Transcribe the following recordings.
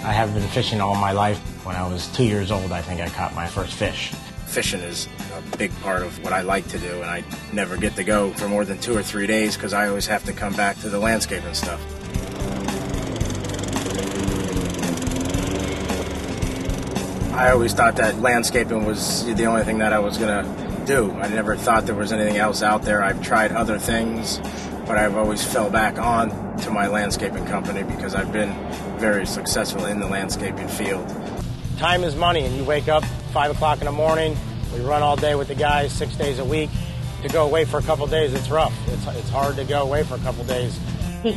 I have been fishing all my life. When I was 2 years old, I think I caught my first fish. Fishing is a big part of what I like to do, and I never get to go for more than 2 or 3 days because I always have to come back to the landscaping stuff. I always thought that landscaping was the only thing that I was going to do. I never thought there was anything else out there. I've tried other things, but I've always fell back on to my landscaping company because I've been very successful in the landscaping field. Time is money, and you wake up 5 o'clock in the morning, we run all day with the guys 6 days a week. To go away for a couple days, it's rough. It's hard to go away for a couple days. He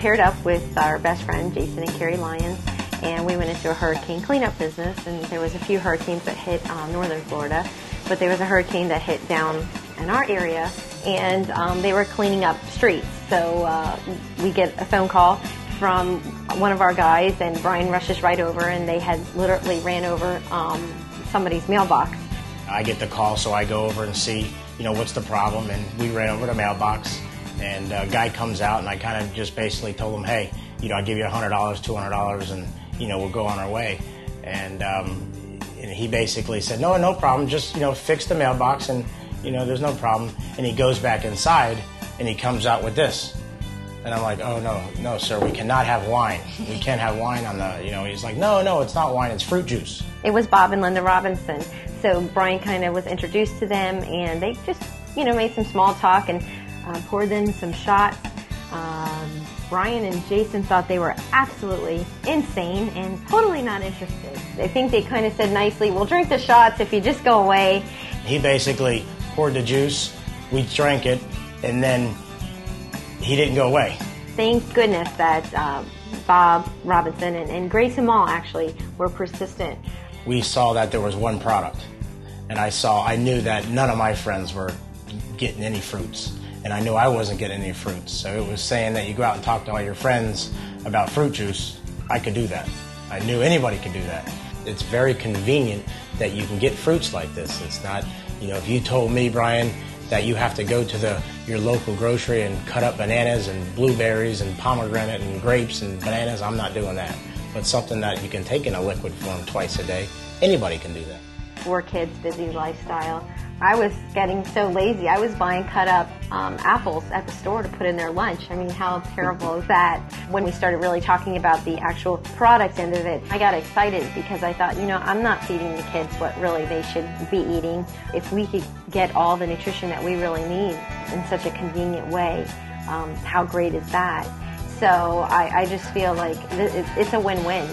paired up with our best friend, Jason and Carrie Lyons, and we went into a hurricane cleanup business, and there was a few hurricanes that hit northern Florida, but there was a hurricane that hit down in our area, and they were cleaning up streets. So we get a phone call from one of our guys, and Brian rushes right over, and they had literally ran over somebody's mailbox. I get the call, so I go over and see, what's the problem, and we ran over the mailbox, and a guy comes out, and I kind of just basically told him, hey, I'll give you $100, $200, and, we'll go on our way. And he basically said, no problem, just, fix the mailbox, and, there's no problem. And he goes back inside, and he comes out with this. And I'm like, oh, no, sir, we cannot have wine. We can't have wine on the, he's like, no, it's not wine, it's fruit juice. It was Bob and Linda Robinson. So Brian kind of was introduced to them, and they just, made some small talk and poured in some shots. Brian and Jason thought they were absolutely insane and totally not interested. I think they kind of said nicely, we'll drink the shots if you just go away. He basically poured the juice, we drank it, and then he didn't go away. Thank goodness that Bob Robinson and Grace Mall actually were persistent. We saw that there was one product, and I knew that none of my friends were getting any fruits, and I knew I wasn't getting any fruits. So it was saying that you go out and talk to all your friends about fruit juice. I could do that. I knew anybody could do that. It's very convenient that you can get fruits like this. It's not, if you told me, Brian, that you have to go to your local grocery and cut up bananas and blueberries and pomegranate and grapes and bananas, I'm not doing that. But something that you can take in a liquid form twice a day, anybody can do that. 4 kids, busy lifestyle. I was getting so lazy. I was buying cut up apples at the store to put in their lunch. I mean, how terrible is that? When we started really talking about the actual product end of it, I got excited because I thought, I'm not feeding the kids what really they should be eating. If we could get all the nutrition that we really need in such a convenient way, how great is that? So I just feel like it's a win-win,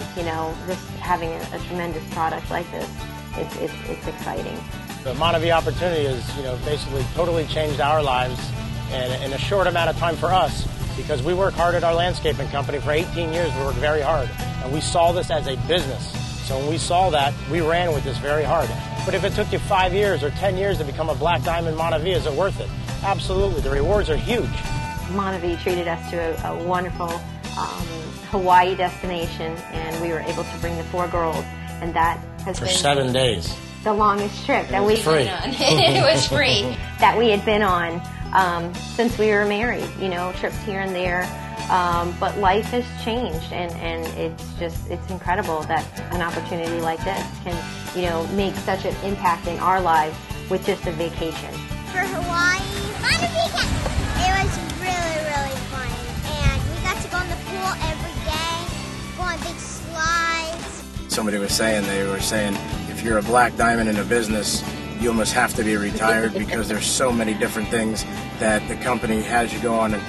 just having a tremendous product like this. It's exciting. The Monavie opportunity has, basically totally changed our lives and in a short amount of time for us, because we work hard at our landscaping company. For 18 years, we worked very hard, and we saw this as a business. So when we saw that, we ran with this very hard. But if it took you 5 years or 10 years to become a Black Diamond Monavie, is it worth it? Absolutely. The rewards are huge. Monavie treated us to a wonderful Hawaii destination, and we were able to bring the 4 girls, and that has been... For 7 days. The longest trip that we've been on. It was free. That we had been on since we were married, trips here and there. But life has changed, and it's incredible that an opportunity like this can, make such an impact in our lives with just a vacation. For Hawaii, it was really, really fun. And we got to go in the pool every day, go on big slides. Somebody was saying, if you're a Black Diamond in a business, you almost have to be retired because there's so many different things that the company has you go on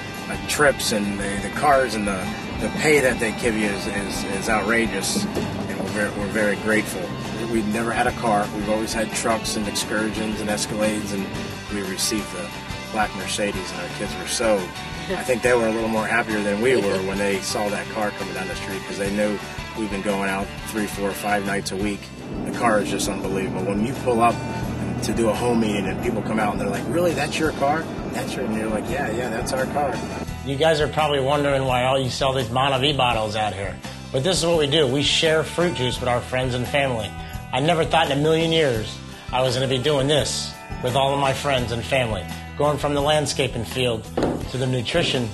trips, and the cars and the pay that they give you is outrageous, and we're very grateful. We've never had a car. We've always had trucks and excursions and Escalades, and we received the black Mercedes, and our kids were so, I think they were a little more happier than we were when they saw that car coming down the street, because they knew we've been going out 3, 4, 5 nights a week. The car is just unbelievable. When you pull up to do a home meeting and people come out and they're like, really, that's your car? And you're like, yeah, that's our car. You guys are probably wondering why all you sell these Monavie bottles out here. But this is what we do. We share fruit juice with our friends and family. I never thought in a million years I was going to be doing this with all of my friends and family. Going from the landscaping field to the nutrition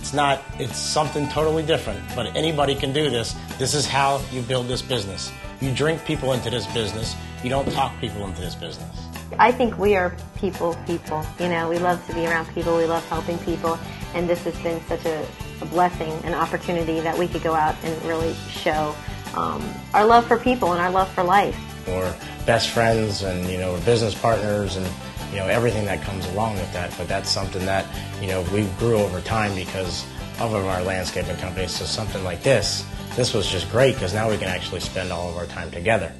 It's something totally different, but anybody can do this. This is how you build this business. You drink people into this business. You don't talk people into this business. I think we are people. You know, we love to be around people. We love helping people. And this has been such a blessing, an opportunity that we could go out and really show our love for people and our love for life. We're best friends and, you know, we're business partners and, you know, everything that comes along with that. But that's something that, you know, we grew over time because of our landscaping company. So something like this was just great because now we can actually spend all of our time together.